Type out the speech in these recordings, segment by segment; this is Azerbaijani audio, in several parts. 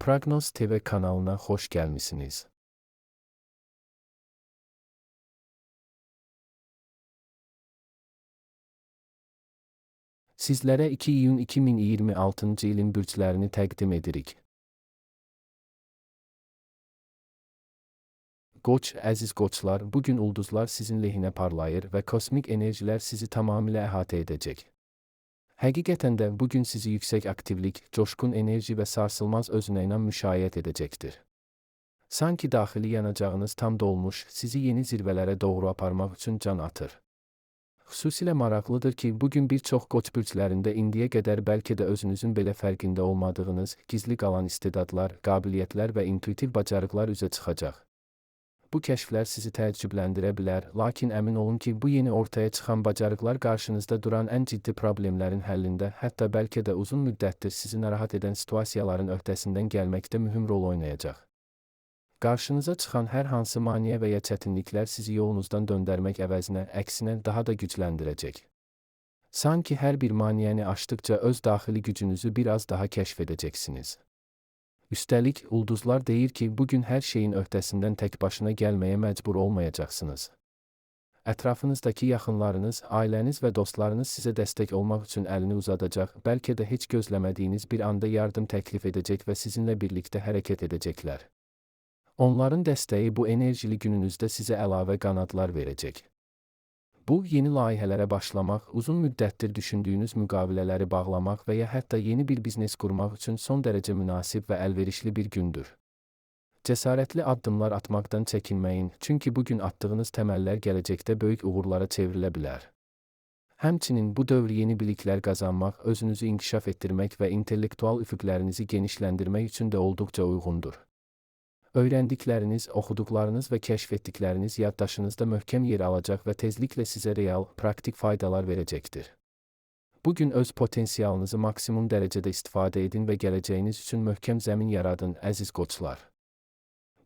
Prognoz TV kanalına hoş gelmişsiniz. Sizlərə 2 iyun 2026-cı ilin bürclərini təqdim edirik. Qoç, əziz qoçlar, bugün ulduzlar sizin lehinə parlayır və kosmik enerjilər sizi tamamilə əhatə edəcək. Həqiqətən də bugün sizi yüksək aktivlik, coşqun enerji və sarsılmaz özünəylə müşayiət edəcəkdir. Sanki daxili yanacağınız tam dolmuş, sizi yeni zirvələrə doğru aparmaq üçün can atır. Xüsusilə maraqlıdır ki, bugün bir çox qoç bürclərində indiyə qədər bəlkə də özünüzün belə fərqində olmadığınız, gizli qalan istedadlar, qabiliyyətlər və intuitiv bacarıqlar üzə çıxacaq. Bu kəşflər sizi təəccübləndirə bilər, lakin əmin olun ki, bu yeni ortaya çıxan bacarıqlar qarşınızda duran ən ciddi problemlərin həllində, hətta bəlkə də uzun müddətdir sizi narahat edən situasiyaların öhdəsindən gəlməkdə mühüm rol oynayacaq. Qarşınıza çıxan hər hansı maneə və ya çətinliklər sizi yolunuzdan döndərmək əvəzinə, əksinə daha da gücləndirəcək. Sanki hər bir maneəni aşdıqca öz daxili gücünüzü biraz daha kəşf edəcəksiniz. Üstəlik, ulduzlar deyir ki, bugün hər şeyin öhdəsindən tək başına gəlməyə məcbur olmayacaqsınız. Ətrafınızdakı yaxınlarınız, ailəniz və dostlarınız sizə dəstək olmaq üçün əlini uzadacaq, bəlkə də heç gözləmədiyiniz bir anda yardım təklif edəcək və sizinlə birlikdə hərəkət edəcəklər. Onların dəstəyi bu enerjili gününüzdə sizə əlavə qanadlar verəcək. Bu, yeni layihələrə başlamaq, uzun müddətdir düşündüyünüz müqavilələri bağlamaq və ya hətta yeni bir biznes qurmaq üçün son dərəcə münasib və əlverişli bir gündür. Cəsarətli addımlar atmaqdan çəkinməyin, çünki bugün atdığınız təməllər gələcəkdə böyük uğurlara çevrilə bilər. Həmçinin bu dövr yeni biliklər qazanmaq, özünüzü inkişaf etdirmək və intellektual üfüqlərinizi genişləndirmək üçün də olduqca uyğundur. Öyrəndikləriniz, oxuduqlarınız və kəşf etdikləriniz yaddaşınızda möhkəm yer alacaq və tezliklə sizə real, praktik faydalar verəcəkdir. Bugün öz potensialınızı maksimum dərəcədə istifadə edin və gələcəyiniz üçün möhkəm zəmin yaradın, əziz qoçlar.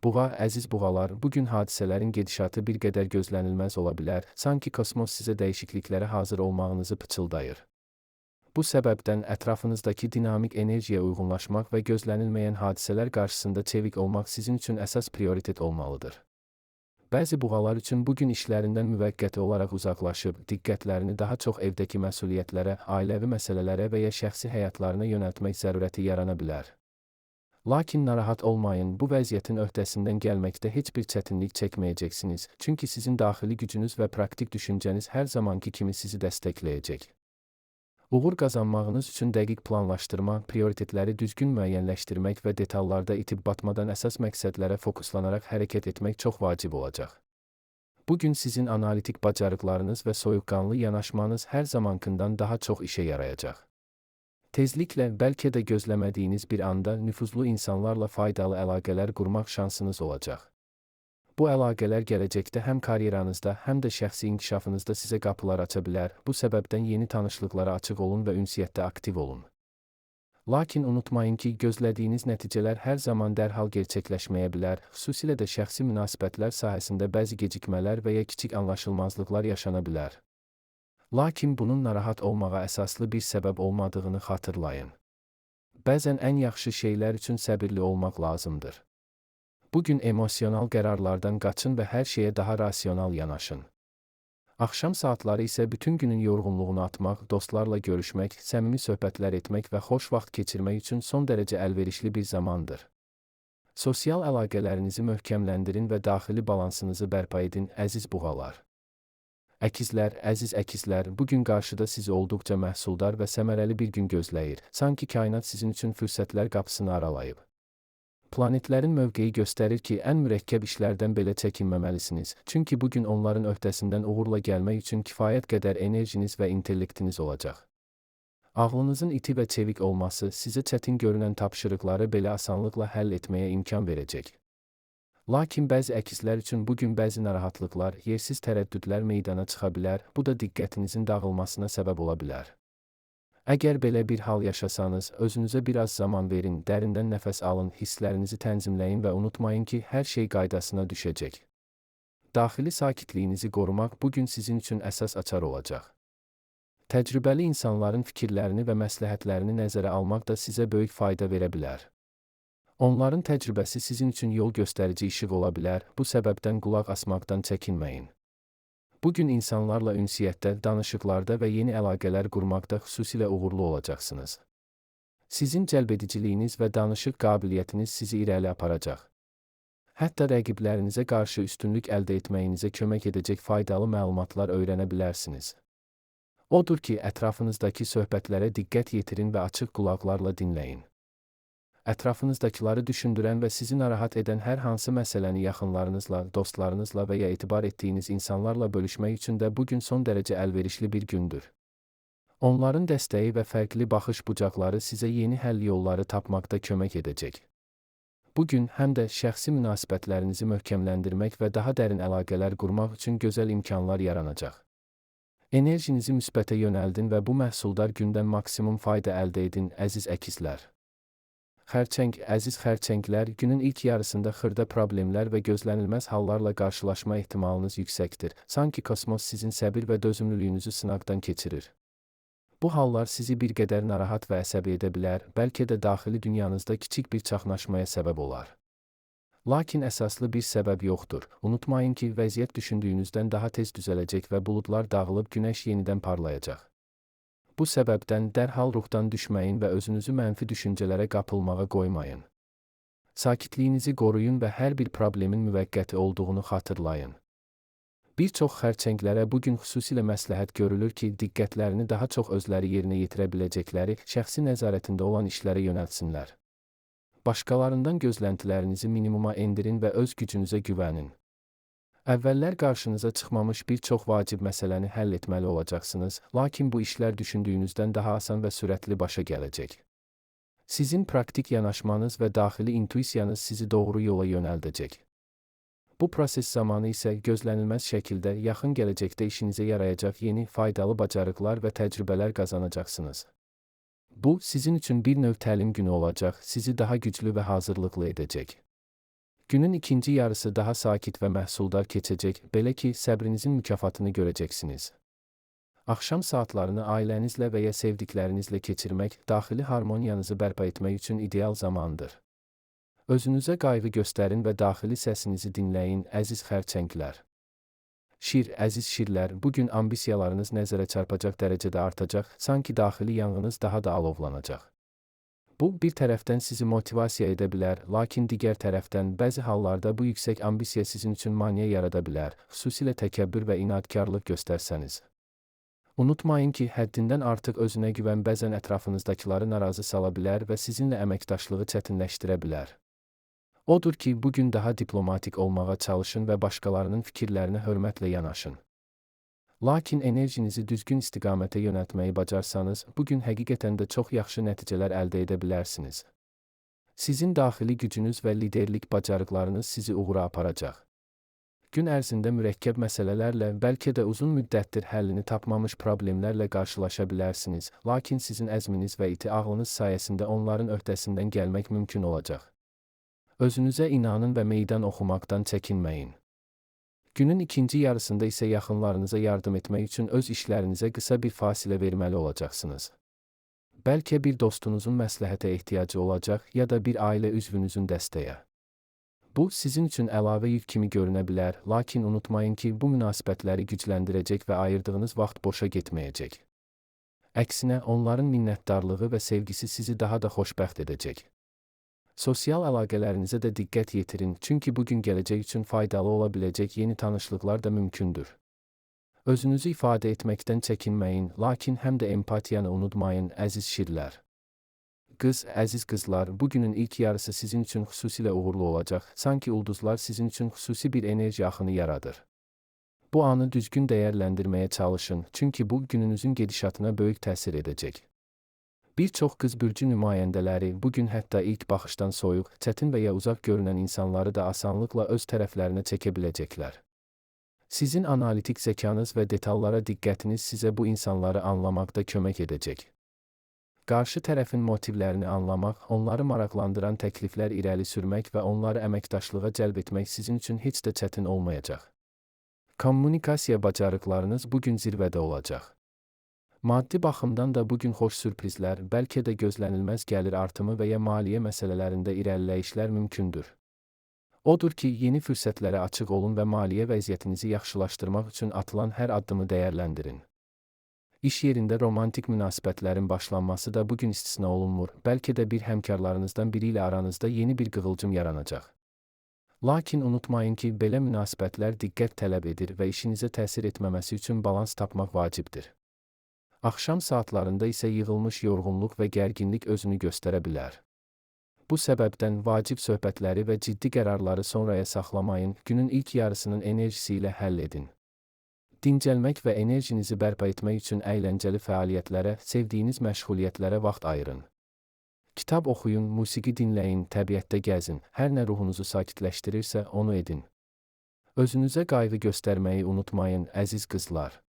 Buğa, əziz buğalar, bugün hadisələrin gedişatı bir qədər gözlənilməz ola bilər, sanki kosmos sizə dəyişikliklərə hazır olmağınızı pıçıldayır. Bu səbəbdən ətrafınızdakı dinamik enerjiyə uyğunlaşmaq və gözlənilməyən hadisələr qarşısında çevik olmaq sizin üçün əsas prioritet olmalıdır. Bəzi buğalar üçün bugün işlərindən müvəqqəti olaraq uzaqlaşıb, diqqətlərini daha çox evdəki məsuliyyətlərə, ailəvi məsələlərə və ya şəxsi həyatlarına yönəltmək zərurəti yarana bilər. Lakin narahat olmayın, bu vəziyyətin öhdəsindən gəlməkdə heç bir çətinlik çəkməyəcəksiniz, çünki sizin daxili gücünüz və praktik düşüncəniz hər zamanki kimi sizi dəstəkləyəcək. Uğur qazanmağınız üçün dəqiq planlaşdırma, prioritetləri düzgün müəyyənləşdirmək və detallarda itib batmadan əsas məqsədlərə fokuslanaraq hərəkət etmək çox vacib olacaq. Bugün sizin analitik bacarıqlarınız və soyuqqanlı yanaşmanız hər zamankından daha çox işə yarayacaq. Tezliklə, bəlkə də gözləmədiyiniz bir anda nüfuzlu insanlarla faydalı əlaqələr qurmaq şansınız olacaq. Bu əlaqələr gələcəkdə həm karyeranızda, həm də şəxsi inkişafınızda sizə qapılar aça bilər, bu səbəbdən yeni tanışlıqlara açıq olun və ünsiyyətdə aktiv olun. Lakin unutmayın ki, gözlədiyiniz nəticələr hər zaman dərhal gerçəkləşməyə bilər, xüsusilə də şəxsi münasibətlər sahəsində bəzi gecikmələr və ya kiçik anlaşılmazlıqlar yaşana bilər. Lakin bunun narahat olmağa əsaslı bir səbəb olmadığını xatırlayın. Bəzən ən yaxşı şeylər üçün səbirli olmaq lazımdır. Bugün emosional qərarlardan qaçın və hər şeyə daha rasional yanaşın. Axşam saatları isə bütün günün yorğunluğunu atmaq, dostlarla görüşmək, səmimi söhbətlər etmək və xoş vaxt keçirmək üçün son dərəcə əlverişli bir zamandır. Sosial əlaqələrinizi möhkəmləndirin və daxili balansınızı bərpa edin, əziz buğalar. Əkizlər, əziz əkizlər, bugün qarşıda sizi olduqca məhsuldar və səmərəli bir gün gözləyir, sanki kainat sizin üçün fürsətlər qapısını aralayıb. Planetlərin mövqeyi göstərir ki, ən mürəkkəb işlərdən belə çəkinməməlisiniz, çünki bugün onların öhdəsindən uğurla gəlmək üçün kifayət qədər enerjiniz və intellektiniz olacaq. Ağlınızın iti və çevik olması sizə çətin görünən tapşırıqları belə asanlıqla həll etməyə imkan verəcək. Lakin bəzi əkizlər üçün bugün bəzi narahatlıqlar, yersiz tərəddüdlər meydana çıxa bilər, bu da diqqətinizin dağılmasına səbəb ola bilər. Əgər belə bir hal yaşasanız, özünüzə biraz zaman verin, dərindən nəfəs alın, hisslərinizi tənzimləyin və unutmayın ki, hər şey qaydasına düşəcək. Daxili sakitliyinizi qorumaq bugün sizin üçün əsas açar olacaq. Təcrübəli insanların fikirlərini və məsləhətlərini nəzərə almaq da sizə böyük fayda verə bilər. Onların təcrübəsi sizin üçün yol göstərici işıq ola bilər, bu səbəbdən qulaq asmaqdan çəkinməyin. Bugün insanlarla ünsiyyətdə, danışıqlarda və yeni əlaqələr qurmaqda xüsusilə uğurlu olacaqsınız. Sizin cəlbediciliyiniz və danışıq qabiliyyətiniz sizi irəli aparacaq. Hətta rəqiblərinizə qarşı üstünlük əldə etməyinizə kömək edəcək faydalı məlumatlar öyrənə bilərsiniz. Odur ki, ətrafınızdakı söhbətlərə diqqət yetirin və açıq qulaqlarla dinləyin. Ətrafınızdakiları düşündürən və sizi narahat edən hər hansı məsələni yaxınlarınızla, dostlarınızla və ya etibar etdiyiniz insanlarla bölüşmək üçün də bugün son dərəcə əlverişli bir gündür. Onların dəstəyi və fərqli baxış bucaqları sizə yeni həll yolları tapmaqda kömək edəcək. Bugün həm də şəxsi münasibətlərinizi möhkəmləndirmək və daha dərin əlaqələr qurmaq üçün gözəl imkanlar yaranacaq. Enerjinizi müsbətə yönəldin və bu məhsuldar gündən maksimum fayda əldə edin, əziz əkizlər. Əziz xərçənglər, günün ilk yarısında xırda problemlər və gözlənilməz hallarla qarşılaşma ehtimalınız yüksəkdir. Sanki kosmos sizin səbir və dözümlülüyünüzü sınaqdan keçirir. Bu hallar sizi bir qədər narahat və əsəbi edə bilər, bəlkə də daxili dünyanızda kiçik bir çaxnaşmaya səbəb olar. Lakin əsaslı bir səbəb yoxdur. Unutmayın ki, vəziyyət düşündüyünüzdən daha tez düzələcək və buludlar dağılıb günəş yenidən parlayacaq. Bu səbəbdən dərhal ruhdan düşməyin və özünüzü mənfi düşüncələrə qapılmağa qoymayın. Sakitliyinizi qoruyun və hər bir problemin müvəqqəti olduğunu xatırlayın. Bir çox xərçənglərə bugün xüsusilə məsləhət görülür ki, diqqətlərini daha çox özləri yerinə yetirə biləcəkləri, şəxsi nəzarətində olan işlərə yönəltsinlər. Başqalarından gözləntilərinizi minimuma endirin və öz gücünüzə güvənin. Əvvəllər qarşınıza çıxmamış bir çox vacib məsələni həll etməli olacaqsınız, lakin bu işlər düşündüyünüzdən daha asan və sürətli başa gələcək. Sizin praktik yanaşmanız və daxili intuisiyanız sizi doğru yola yönəldəcək. Bu proses zamanı isə gözlənilməz şəkildə yaxın gələcəkdə işinizə yarayacaq yeni, faydalı bacarıqlar və təcrübələr qazanacaqsınız. Bu, sizin üçün bir növ təlim günü olacaq, sizi daha güclü və hazırlıqlı edəcək. Günün ikinci yarısı daha sakit və məhsuldar keçəcək, belə ki, səbrinizin mükafatını görəcəksiniz. Axşam saatlarını ailənizlə və ya sevdiklərinizlə keçirmək, daxili harmoniyanızı bərpa etmək üçün ideal zamandır. Özünüzə qayğı göstərin və daxili səsinizi dinləyin, əziz xərçənglər. Əziz şirlər, bugün ambisiyalarınız nəzərə çarpacaq dərəcədə artacaq, sanki daxili yanğınız daha da alovlanacaq. Bu, bir tərəfdən sizi motivasiya edə bilər, lakin digər tərəfdən bəzi hallarda bu yüksək ambisiya sizin üçün maneə yarada bilər, xüsusilə təkəbbür və inadkarlıq göstərsəniz. Unutmayın ki, həddindən artıq özünə güvən bəzən ətrafınızdakiları narazı sala bilər və sizinlə əməkdaşlığı çətinləşdirə bilər. Odur ki, bugün daha diplomatik olmağa çalışın və başqalarının fikirlərinə hörmətlə yanaşın. Lakin enerjinizi düzgün istiqamətə yönəltməyi bacarsanız, bugün həqiqətən də çox yaxşı nəticələr əldə edə bilərsiniz. Sizin daxili gücünüz və liderlik bacarıqlarınız sizi uğura aparacaq. Gün ərzində mürəkkəb məsələlərlə, bəlkə də uzun müddətdir həllini tapmamış problemlərlə qarşılaşa bilərsiniz, lakin sizin əzminiz və iti ağlınız sayəsində onların öhdəsindən gəlmək mümkün olacaq. Özünüzə inanın və meydan oxumaqdan çəkinməyin. Günün ikinci yarısında isə yaxınlarınıza yardım etmək üçün öz işlərinizə qısa bir fasilə verməli olacaqsınız. Bəlkə bir dostunuzun məsləhətə ehtiyacı olacaq ya da bir ailə üzvünüzün dəstəyə. Bu, sizin üçün əlavə yük kimi görünə bilər, lakin unutmayın ki, bu münasibətləri gücləndirəcək və ayırdığınız vaxt boşa getməyəcək. Əksinə, onların minnətdarlığı və sevgisi sizi daha da xoşbəxt edəcək. Sosial əlaqələrinizə də diqqət yetirin, çünki bugün gələcək üçün faydalı ola biləcək yeni tanışlıqlar da mümkündür. Özünüzü ifadə etməkdən çəkinməyin, lakin həm də empatiyanı unutmayın, əziz şirlər. Əziz qızlar, bugünün ilk yarısı sizin üçün xüsusilə uğurlu olacaq, sanki ulduzlar sizin üçün xüsusi bir enerji axını yaradır. Bu anı düzgün dəyərləndirməyə çalışın, çünki bu gününüzün gedişatına böyük təsir edəcək. Bir çox qız bürcü nümayəndələri bugün hətta ilk baxışdan soyuq, çətin və ya uzaq görünən insanları da asanlıqla öz tərəflərinə çəkə biləcəklər. Sizin analitik zəkanız və detallara diqqətiniz sizə bu insanları anlamaqda kömək edəcək. Qarşı tərəfin motivlərini anlamaq, onları maraqlandıran təkliflər irəli sürmək və onları əməkdaşlığa cəlb etmək sizin üçün heç də çətin olmayacaq. Kommunikasiya bacarıqlarınız bugün zirvədə olacaq. Maddi baxımdan da bugün xoş sürprizlər, bəlkə də gözlənilməz gəlir artımı və ya maliyyə məsələlərində irəliləyişlər mümkündür. Odur ki, yeni fürsətlərə açıq olun və maliyyə vəziyyətinizi yaxşılaşdırmaq üçün atılan hər addımı dəyərləndirin. İş yerində romantik münasibətlərin başlanması da bugün istisna olunmur, bəlkə də bir həmkarlarınızdan biri ilə aranızda yeni bir qığılcım yaranacaq. Lakin unutmayın ki, belə münasibətlər diqqət tələb edir və işinizə təsir etməməsi üçün balans tapmaq vacibdir. Axşam saatlarında isə yığılmış yorğunluq və gərginlik özünü göstərə bilər. Bu səbəbdən vacib söhbətləri və ciddi qərarları sonraya saxlamayın, günün ilk yarısının enerjisi ilə həll edin. Dincəlmək və enerjinizi bərpa etmək üçün əyləncəli fəaliyyətlərə, sevdiyiniz məşğuliyyətlərə vaxt ayırın. Kitab oxuyun, musiqi dinləyin, təbiətdə gəzin, hər nə ruhunuzu sakitləşdirirsə onu edin. Özünüzə qayğı göstərməyi unutmayın, əziz qızlar.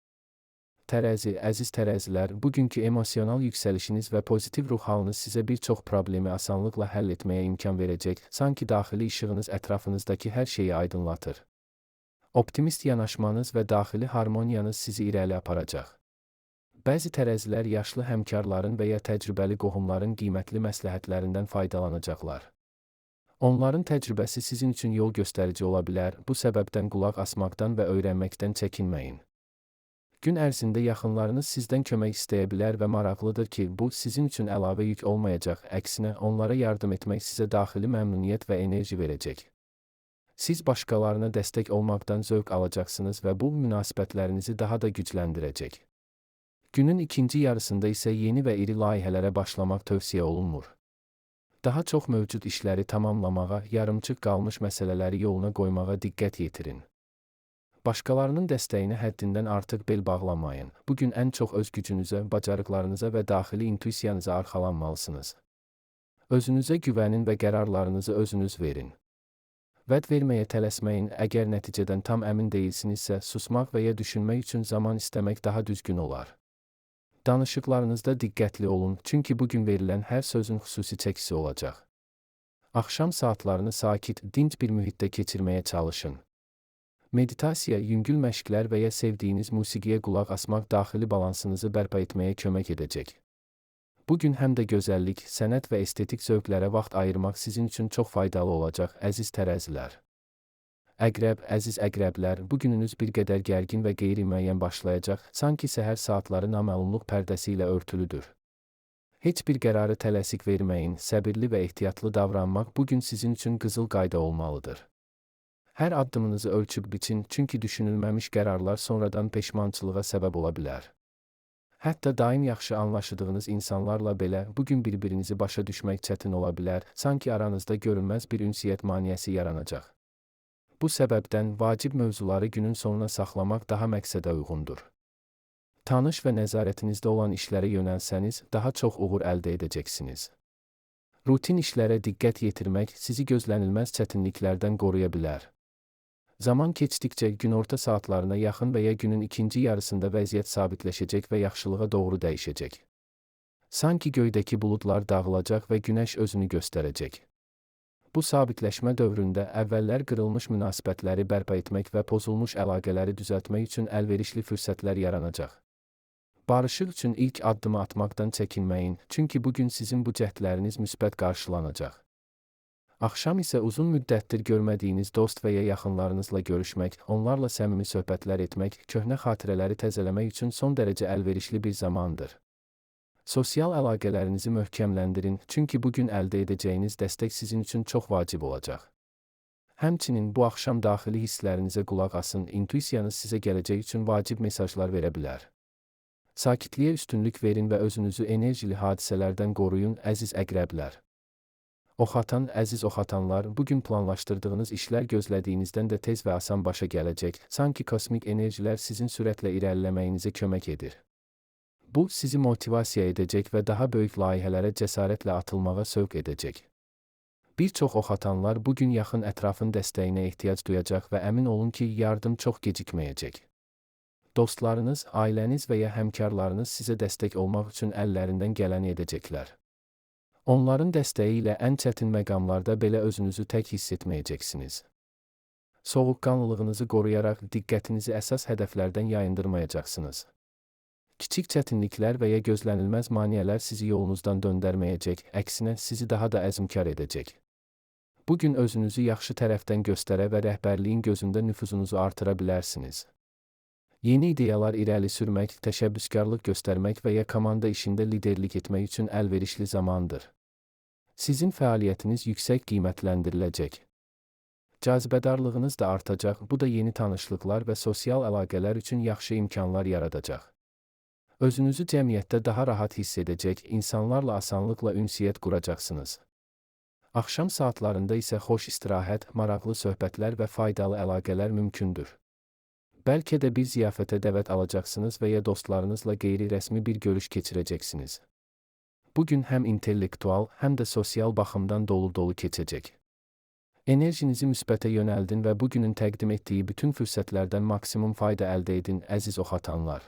Tərəzi, əziz tərəzilər, bugünkü emosional yüksəlişiniz və pozitiv ruh halınız sizə bir çox problemi asanlıqla həll etməyə imkan verəcək, sanki daxili işığınız ətrafınızdakı hər şeyi aydınlatır. Optimist yanaşmanız və daxili harmoniyanız sizi irəli aparacaq. Bəzi tərəzilər yaşlı həmkarların və ya təcrübəli qohumların qiymətli məsləhətlərindən faydalanacaqlar. Onların təcrübəsi sizin üçün yol göstərici ola bilər, bu səbəbdən qulaq asmaqdan və öyrənməkdən çəkinməyin. Gün ərzində yaxınlarınız sizdən kömək istəyə bilər və maraqlıdır ki, bu sizin üçün əlavə yük olmayacaq, əksinə onlara yardım etmək sizə daxili məmnuniyyət və enerji verəcək. Siz başqalarına dəstək olmaqdan zövq alacaqsınız və bu münasibətlərinizi daha da gücləndirəcək. Günün ikinci yarısında isə yeni və iri layihələrə başlamaq tövsiyə olunmur. Daha çox mövcud işləri tamamlamağa, yarımçıq qalmış məsələləri yoluna qoymağa diqqət yetirin. Başqalarının dəstəyinə həddindən artıq bel bağlamayın. Bugün ən çox öz gücünüzə, bacarıqlarınıza və daxili intuisiyanıza arxalanmalısınız. Özünüzə güvənin və qərarlarınızı özünüz verin. Vəd verməyə tələsməyin, əgər nəticədən tam əmin deyilsinizsə, susmaq və ya düşünmək üçün zaman istəmək daha düzgün olar. Danışıqlarınızda diqqətli olun, çünki bugün verilən hər sözün xüsusi çəkisi olacaq. Axşam saatlarını sakit, dinc bir mühitdə keçirməyə çalışın. Meditasiya, yüngül məşqlər və ya sevdiyiniz musiqiyə qulaq asmaq daxili balansınızı bərpa etməyə kömək edəcək. Bugün həm də gözəllik, sənət və estetik zövqlərə vaxt ayırmaq sizin üçün çox faydalı olacaq, əziz tərəzilər. Əqrəb, əziz əqrəblər, bugününüz bir qədər gərgin və qeyri-müəyyən başlayacaq, sanki səhər saatları naməlumluq pərdəsi ilə örtülüdür. Heç bir qərarı tələsik verməyin, səbirli və ehtiyatlı davranmaq bugün sizin üçün qızıl qayda olmalıdır. Hər addımınızı ölçüb biçin, çünki düşünülməmiş qərarlar sonradan peşmançılığa səbəb ola bilər. Hətta daim yaxşı anlaşdığınız insanlarla belə bugün bir-birinizi başa düşmək çətin ola bilər, sanki aranızda görünməz bir ünsiyyət maneəsi yaranacaq. Bu səbəbdən vacib mövzuları günün sonuna saxlamaq daha məqsədə uyğundur. Tanış və nəzarətinizdə olan işlərə yönəlsəniz, daha çox uğur əldə edəcəksiniz. Rutin işlərə diqqət yetirmək sizi gözlənilməz çətinliklərdən qoruya bilər. Zaman keçdikcə günorta saatlarına yaxın və ya günün ikinci yarısında vəziyyət sabitləşəcək və yaxşılığa doğru dəyişəcək. Sanki göydəki buludlar dağılacaq və günəş özünü göstərəcək. Bu sabitləşmə dövründə əvvəllər qırılmış münasibətləri bərpa etmək və pozulmuş əlaqələri düzəltmək üçün əlverişli fürsətlər yaranacaq. Barışıq üçün ilk addımı atmaqdan çəkinməyin, çünki bugün sizin bu cəhdləriniz müsbət qarşılanacaq. Axşam isə uzun müddətdir görmədiyiniz dost və ya yaxınlarınızla görüşmək, onlarla səmimi söhbətlər etmək, köhnə xatirələri təzələmək üçün son dərəcə əlverişli bir zamandır. Sosial əlaqələrinizi möhkəmləndirin, çünki bugün əldə edəcəyiniz dəstək sizin üçün çox vacib olacaq. Həmçinin bu axşam daxili hisslərinizə qulaq asın, intuisiyanız sizə gələcək üçün vacib mesajlar verə bilər. Sakitliyə üstünlük verin və özünüzü enerjili hadisələrdən qoruyun, əziz əqrəblər. Oxatan, əziz oxatanlar, bugün planlaşdırdığınız işlər gözlədiyinizdən də tez və asan başa gələcək, sanki kosmik enerjilər sizin sürətlə irəliləməyinizə kömək edir. Bu, sizi motivasiya edəcək və daha böyük layihələrə cəsarətlə atılmağa sövq edəcək. Bir çox oxatanlar bugün yaxın ətrafın dəstəyinə ehtiyac duyacaq və əmin olun ki, yardım çox gecikməyəcək. Dostlarınız, ailəniz və ya həmkarlarınız sizə dəstək olmaq üçün əllərindən gələni edəcəklər. Onların dəstəyi ilə ən çətin məqamlarda belə özünüzü tək hiss etməyəcəksiniz. Soğuqqanlılığınızı qoruyaraq diqqətinizi əsas hədəflərdən yayındırmayacaqsınız. Kiçik çətinliklər və ya gözlənilməz maneələr sizi yolunuzdan döndərməyəcək, əksinə sizi daha da əzmkar edəcək. Bu gün özünüzü yaxşı tərəfdən göstərə və rəhbərliyin gözündə nüfuzunuzu artıra bilərsiniz. Yeni ideyalar irəli sürmək, təşəbbüskarlıq göstərmək və ya komanda işində liderlik etmək üçün əlverişli zamandır. Sizin fəaliyyətiniz yüksək qiymətləndiriləcək. Cazibədarlığınız da artacaq, bu da yeni tanışlıqlar və sosial əlaqələr üçün yaxşı imkanlar yaradacaq. Özünüzü cəmiyyətdə daha rahat hiss edəcək, insanlarla asanlıqla ünsiyyət quracaqsınız. Axşam saatlarında isə xoş istirahət, maraqlı söhbətlər və faydalı əlaqələr mümkündür. Bəlkə də bir ziyafətə dəvət alacaqsınız və ya dostlarınızla qeyri-rəsmi bir görüş keçirəcəksiniz. Bugün həm intellektual, həm də sosial baxımdan dolu-dolu keçəcək. Enerjinizi müsbətə yönəldin və bugünün təqdim etdiyi bütün fürsətlərdən maksimum fayda əldə edin, əziz oxatanlar.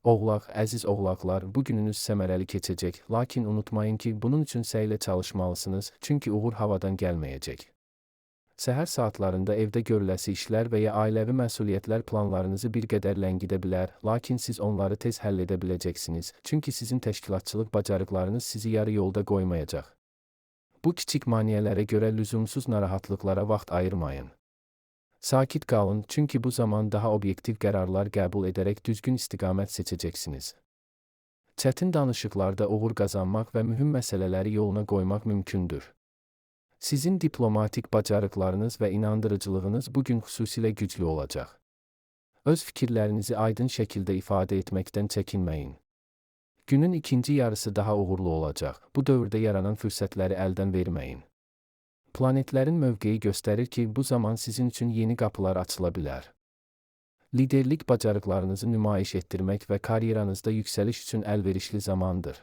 Oğlaq, əziz oğlaqlar, bugününüz səmərəli keçəcək, lakin unutmayın ki, bunun üçün səylə çalışmalısınız, çünki uğur havadan gəlməyəcək. Səhər saatlarında evdə görüləsi işlər və ya ailəvi məsuliyyətlər planlarınızı bir qədər ləngidə bilər, lakin siz onları tez həll edə biləcəksiniz, çünki sizin təşkilatçılıq bacarıqlarınız sizi yarı yolda qoymayacaq. Bu kiçik maneələrə görə lüzumsuz narahatlıqlara vaxt ayırmayın. Sakit qalın, çünki bu zaman daha obyektiv qərarlar qəbul edərək düzgün istiqamət seçəcəksiniz. Çətin danışıqlarda uğur qazanmaq və mühüm məsələləri yoluna qoymaq mümkündür. Sizin diplomatik bacarıqlarınız və inandırıcılığınız bugün xüsusilə güclü olacaq. Öz fikirlərinizi aydın şəkildə ifadə etməkdən çəkinməyin. Günün ikinci yarısı daha uğurlu olacaq. Bu dövrdə yaranan fürsətləri əldən verməyin. Planetlərin mövqeyi göstərir ki, bu zaman sizin üçün yeni qapılar açıla bilər. Liderlik bacarıqlarınızı nümayiş etdirmək və karyeranızda yüksəliş üçün əlverişli zamandır.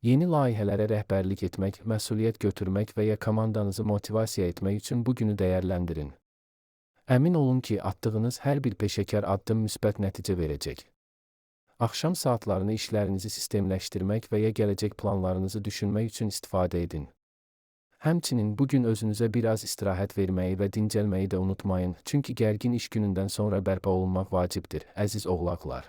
Yeni layihələrə rəhbərlik etmək, məsuliyyət götürmək və ya komandanızı motivasiya etmək üçün bugünü dəyərləndirin. Əmin olun ki, atdığınız hər bir peşəkar addım müsbət nəticə verəcək. Axşam saatlarını işlərinizi sistemləşdirmək və ya gələcək planlarınızı düşünmək üçün istifadə edin. Həmçinin bugün özünüzə biraz istirahət verməyi və dincəlməyi də unutmayın, çünki gərgin iş günündən sonra bərpa olunmaq vacibdir, əziz oğlaqlar.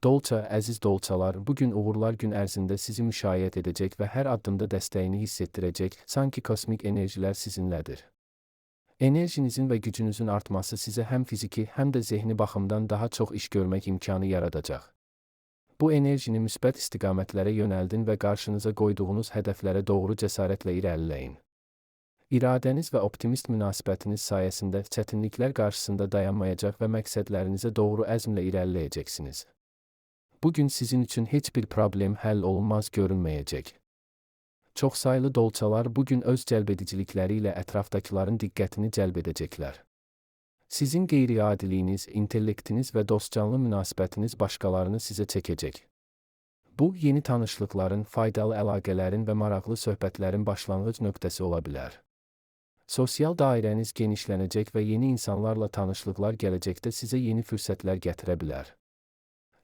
Dolça, əziz dolçalar, bugün uğurlar gün ərzində sizi müşayiət edəcək və hər addımda dəstəyini hiss etdirəcək, sanki kosmik enerjilər sizinlədir. Enerjinizin və gücünüzün artması sizə həm fiziki, həm də zehni baxımdan daha çox iş görmək imkanı yaradacaq. Bu enerjini müsbət istiqamətlərə yönəldin və qarşınıza qoyduğunuz hədəflərə doğru cəsarətlə irəliləyin. İradəniz və optimist münasibətiniz sayəsində çətinliklər qarşısında dayanmayacaq və məqsədlərinizə doğru əzmlə irəliləyəcəksiniz. Bugün sizin üçün heç bir problem həll olunmaz görünməyəcək. Çoxsaylı dolçalar bugün öz cəlbedicilikləri ilə ətrafdakıların diqqətini cəlb edəcəklər. Sizin qeyri-adiliyiniz, intellektiniz və dostcanlı münasibətiniz başqalarını sizə çəkəcək. Bu, yeni tanışlıqların, faydalı əlaqələrin və maraqlı söhbətlərin başlanğıc nöqtəsi ola bilər. Sosial dairəniz genişlənəcək və yeni insanlarla tanışlıqlar gələcəkdə sizə yeni fürsətlər gətirə bilər.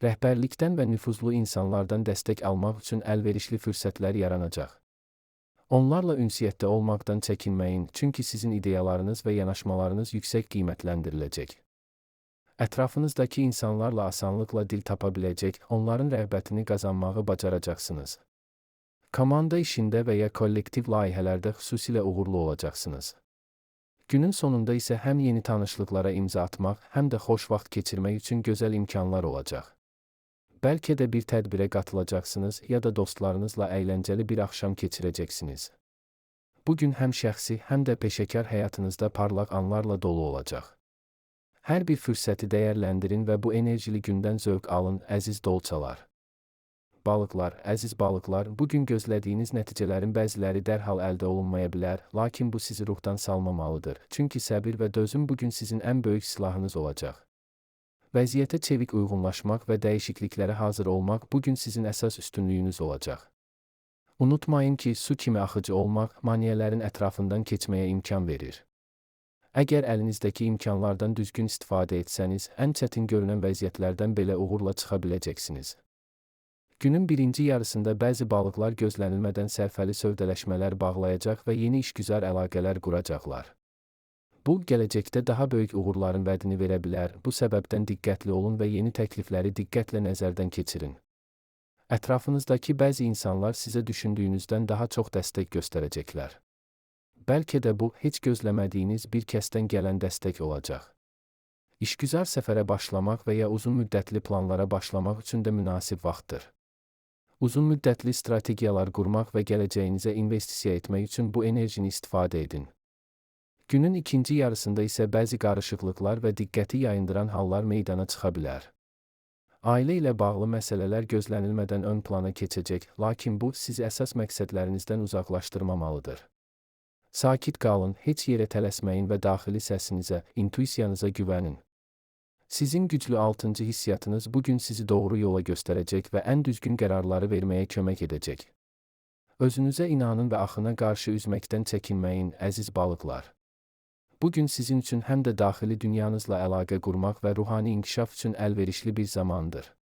Rəhbərlikdən və nüfuzlu insanlardan dəstək almaq üçün əlverişli fürsətlər yaranacaq. Onlarla ünsiyyətdə olmaqdan çəkinməyin, çünki sizin ideyalarınız və yanaşmalarınız yüksək qiymətləndiriləcək. Ətrafınızdakı insanlarla asanlıqla dil tapa biləcək, onların rəğbətini qazanmağı bacaracaqsınız. Komanda işində və ya kollektiv layihələrdə xüsusilə uğurlu olacaqsınız. Günün sonunda isə həm yeni tanışlıqlara imza atmaq, həm də xoş vaxt keçirmək üçün gözəl imkanlar olacaq. Bəlkə də bir tədbirə qatılacaqsınız ya da dostlarınızla əyləncəli bir axşam keçirəcəksiniz. Bugün həm şəxsi, həm də peşəkar həyatınızda parlaq anlarla dolu olacaq. Hər bir fürsəti dəyərləndirin və bu enerjili gündən zövq alın, əziz dolçalar. Balıqlar, əziz balıqlar, bugün gözlədiyiniz nəticələrin bəziləri dərhal əldə olunmaya bilər, lakin bu sizi ruhdan salmamalıdır, çünki səbir və dözüm bugün sizin ən böyük silahınız olacaq. Vəziyyətə çevik uyğunlaşmaq və dəyişikliklərə hazır olmaq bugün sizin əsas üstünlüyünüz olacaq. Unutmayın ki, su kimi axıcı olmaq maneələrin ətrafından keçməyə imkan verir. Əgər əlinizdəki imkanlardan düzgün istifadə etsəniz, ən çətin görünən vəziyyətlərdən belə uğurla çıxa biləcəksiniz. Günün birinci yarısında bəzi balıqlar gözlənilmədən sərfəli sövdələşmələr bağlayacaq və yeni işgüzar əlaqələr quracaqlar. Bu, gələcəkdə daha böyük uğurların vədini verə bilər. Bu səbəbdən diqqətli olun və yeni təklifləri diqqətlə nəzərdən keçirin. Ətrafınızdakı bəzi insanlar sizə düşündüyünüzdən daha çox dəstək göstərəcəklər. Bəlkə də bu, heç gözləmədiyiniz bir kəsdən gələn dəstək olacaq. İşgüzar səfərə başlamaq və ya uzun müddətli planlara başlamaq üçün də münasib vaxtdır. Uzun müddətli strategiyalar qurmaq və gələcəyinizə investisiya etmək üçün bu enerjini istifadə edin. Günün ikinci yarısında isə bəzi qarışıqlıqlar və diqqəti yayındıran hallar meydana çıxa bilər. Ailə ilə bağlı məsələlər gözlənilmədən ön plana keçəcək, lakin bu, sizi əsas məqsədlərinizdən uzaqlaşdırmamalıdır. Sakit qalın, heç yerə tələsməyin və daxili səsinizə, intuisiyanıza güvənin. Sizin güclü 6-cı hissiyatınız bugün sizi doğru yola göstərəcək və ən düzgün qərarları verməyə kömək edəcək. Özünüzə inanın və axına qarşı üzməkdən çəkinməyin, əziz balıqlar. Bugün sizin üçün həm də daxili dünyanızla əlaqə qurmaq və ruhani inkişaf üçün əlverişli bir zamandır.